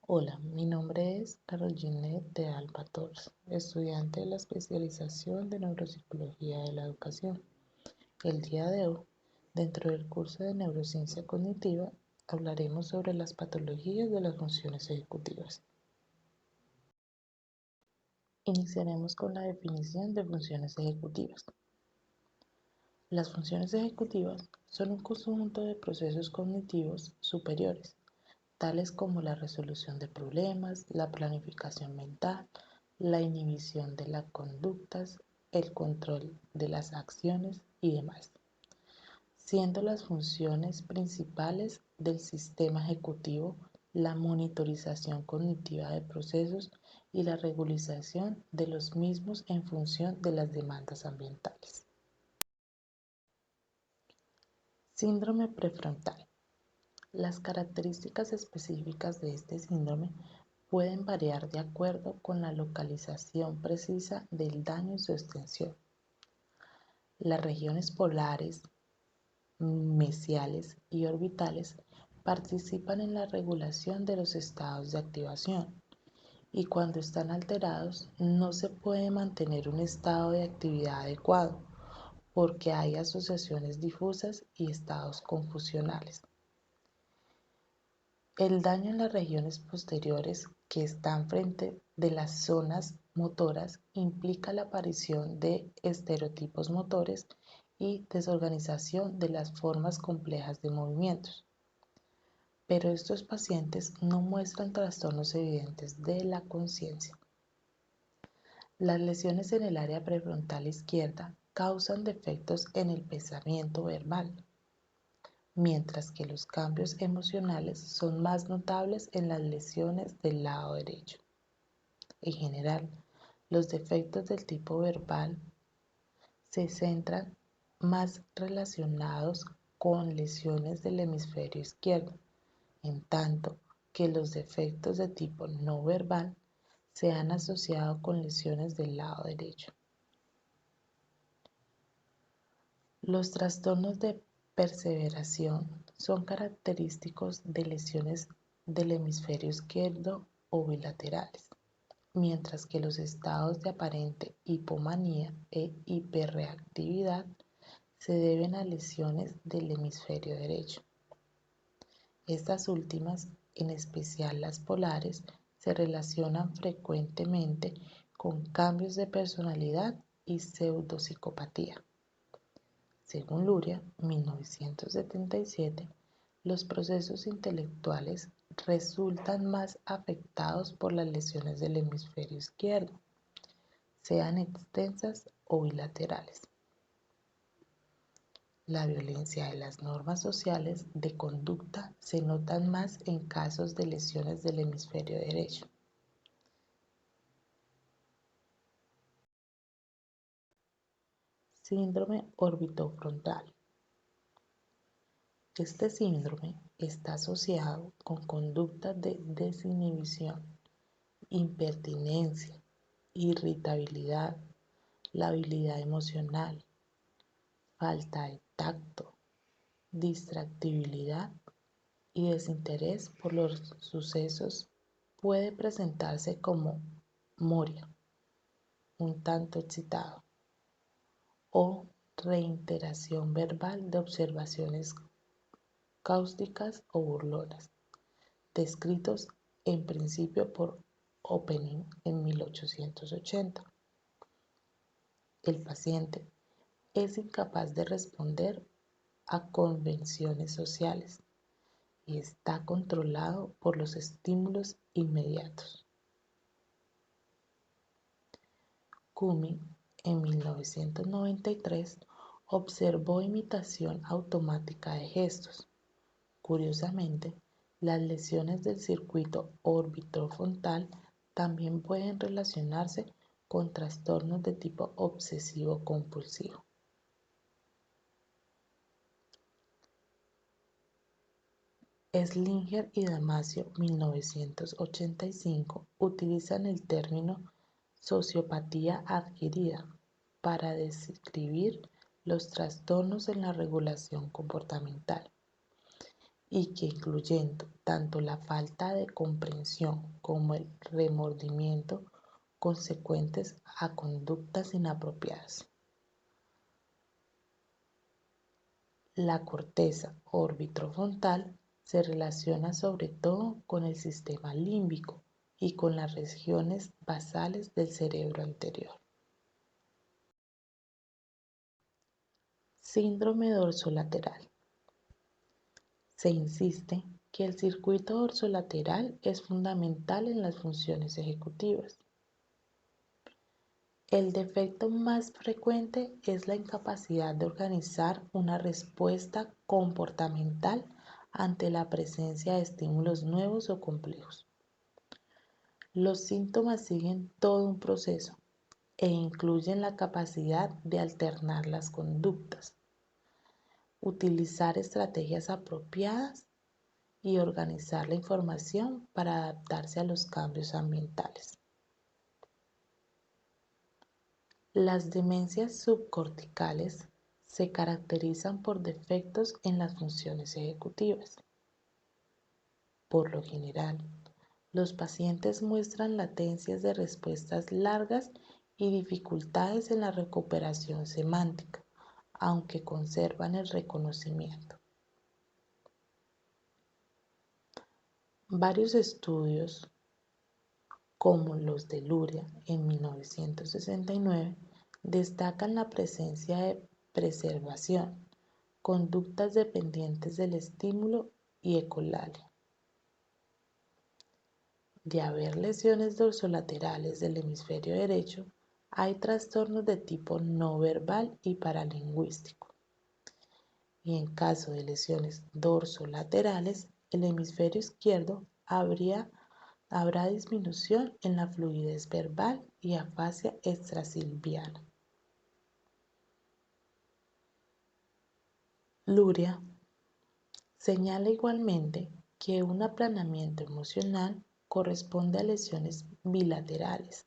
Hola, mi nombre es Caroline de Alba Torres, estudiante de la especialización de Neuropsicología de la Educación. El día de hoy, dentro del curso de Neurociencia Cognitiva, hablaremos sobre las patologías de las funciones ejecutivas. Iniciaremos con la definición de funciones ejecutivas. Las funciones ejecutivas son un conjunto de procesos cognitivos superiores, tales como la resolución de problemas, la planificación mental, la inhibición de las conductas, el control de las acciones y demás, siendo las funciones principales del sistema ejecutivo la monitorización cognitiva de procesos y la regularización de los mismos en función de las demandas ambientales. Síndrome prefrontal. Las características específicas de este síndrome pueden variar de acuerdo con la localización precisa del daño y su extensión. Las regiones polares, mesiales y orbitales participan en la regulación de los estados de activación y cuando están alterados no se puede mantener un estado de actividad adecuado porque hay asociaciones difusas y estados confusionales. El daño en las regiones posteriores que están frente de las zonas motoras implica la aparición de estereotipos motores y desorganización de las formas complejas de movimientos. Pero estos pacientes no muestran trastornos evidentes de la conciencia. Las lesiones en el área prefrontal izquierda causan defectos en el pensamiento verbal, mientras que los cambios emocionales son más notables en las lesiones del lado derecho. En general, los defectos del tipo verbal se centran más relacionados con lesiones del hemisferio izquierdo, en tanto que los defectos de tipo no verbal se han asociado con lesiones del lado derecho. Los trastornos de perseveración son característicos de lesiones del hemisferio izquierdo o bilaterales, mientras que los estados de aparente hipomanía e hiperreactividad se deben a lesiones del hemisferio derecho. Estas últimas, en especial las polares, se relacionan frecuentemente con cambios de personalidad y pseudopsicopatía. Según Luria, 1977, los procesos intelectuales resultan más afectados por las lesiones del hemisferio izquierdo, sean extensas o bilaterales. La violencia de las normas sociales de conducta se notan más en casos de lesiones del hemisferio derecho. Síndrome orbitofrontal. Este síndrome está asociado con conductas de desinhibición, impertinencia, irritabilidad, labilidad emocional, falta de tacto, distractibilidad y desinterés por los sucesos. Puede presentarse como moria, un tanto excitado, o reiteración verbal de observaciones cáusticas o burlonas, descritos en principio por Opening en 1880. El paciente es incapaz de responder a convenciones sociales y está controlado por los estímulos inmediatos. Cumming, en 1993, observó imitación automática de gestos. Curiosamente, las lesiones del circuito orbitofrontal también pueden relacionarse con trastornos de tipo obsesivo-compulsivo. Slinger y Damasio, 1985, utilizan el término sociopatía adquirida para describir los trastornos en la regulación comportamental y que incluyendo tanto la falta de comprensión como el remordimiento consecuentes a conductas inapropiadas. La corteza orbitofrontal se relaciona sobre todo con el sistema límbico y con las regiones basales del cerebro anterior. Síndrome dorsolateral. Se insiste que el circuito dorsolateral es fundamental en las funciones ejecutivas. El defecto más frecuente es la incapacidad de organizar una respuesta comportamental ante la presencia de estímulos nuevos o complejos. Los síntomas siguen todo un proceso e incluyen la capacidad de alternar las conductas, utilizar estrategias apropiadas y organizar la información para adaptarse a los cambios ambientales. Las demencias subcorticales se caracterizan por defectos en las funciones ejecutivas. Por lo general, los pacientes muestran latencias de respuestas largas y dificultades en la recuperación semántica, aunque conservan el reconocimiento. Varios estudios, como los de Luria en 1969, destacan la presencia de preservación, conductas dependientes del estímulo y ecolalia. De haber lesiones dorsolaterales del hemisferio derecho, hay trastornos de tipo no verbal y paralingüístico. Y en caso de lesiones dorsolaterales, el hemisferio izquierdo habrá disminución en la fluidez verbal y afasia extrasilviana. Luria señala igualmente que un aplanamiento emocional corresponde a lesiones bilaterales.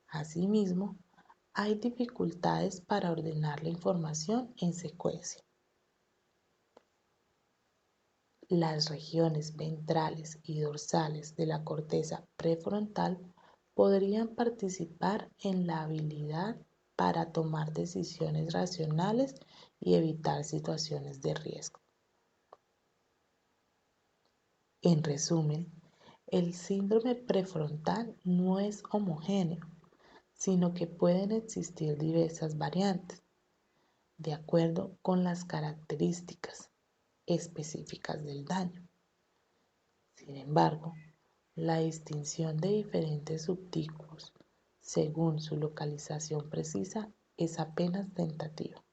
Asimismo, hay dificultades para ordenar la información en secuencia. Las regiones ventrales y dorsales de la corteza prefrontal podrían participar en la habilidad para tomar decisiones racionales y evitar situaciones de riesgo. En resumen, el síndrome prefrontal no es homogéneo, sino que pueden existir diversas variantes, de acuerdo con las características específicas del daño. Sin embargo, la distinción de diferentes subtipos según su localización precisa es apenas tentativa.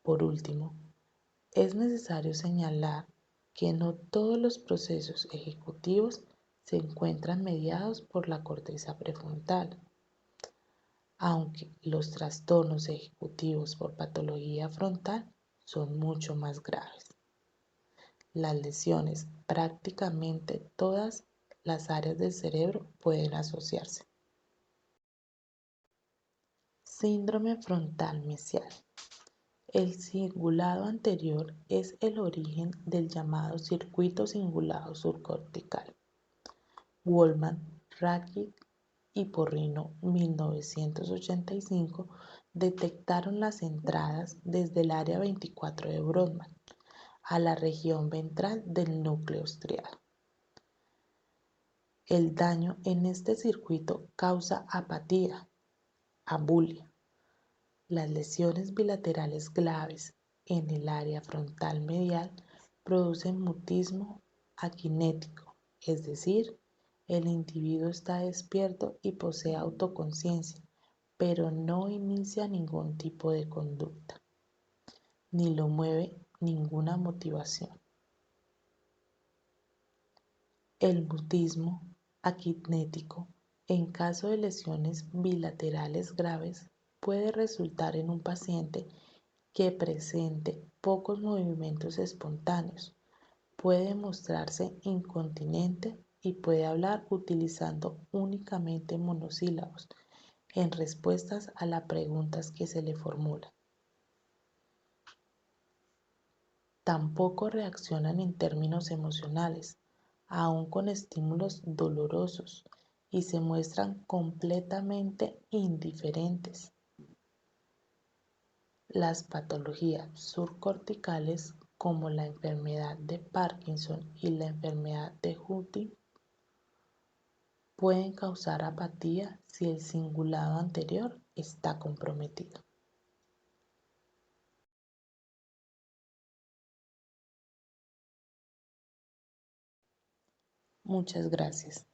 Por último, es necesario señalar que no todos los procesos ejecutivos se encuentran mediados por la corteza prefrontal, aunque los trastornos ejecutivos por patología frontal son mucho más graves. Las lesiones, prácticamente todas las áreas del cerebro pueden asociarse. Síndrome frontal mesial. El cingulado anterior es el origen del llamado circuito cingulado subcortical. Wolman, Rakic y Porrino, 1985, detectaron las entradas desde el área 24 de Brodmann a la región ventral del núcleo striado. El daño en este circuito causa apatía, abulia. Las lesiones bilaterales graves en el área frontal medial producen mutismo aquinético, es decir, el individuo está despierto y posee autoconciencia, pero no inicia ningún tipo de conducta, ni lo mueve ninguna motivación. El mutismo aquinético, en caso de lesiones bilaterales graves, puede resultar en un paciente que presente pocos movimientos espontáneos, puede mostrarse incontinente y puede hablar utilizando únicamente monosílabos en respuestas a las preguntas que se le formulan. Tampoco reaccionan en términos emocionales, aun con estímulos dolorosos, y se muestran completamente indiferentes. Las patologías subcorticales, como la enfermedad de Parkinson y la enfermedad de Huntington, pueden causar apatía si el cingulado anterior está comprometido. Muchas gracias.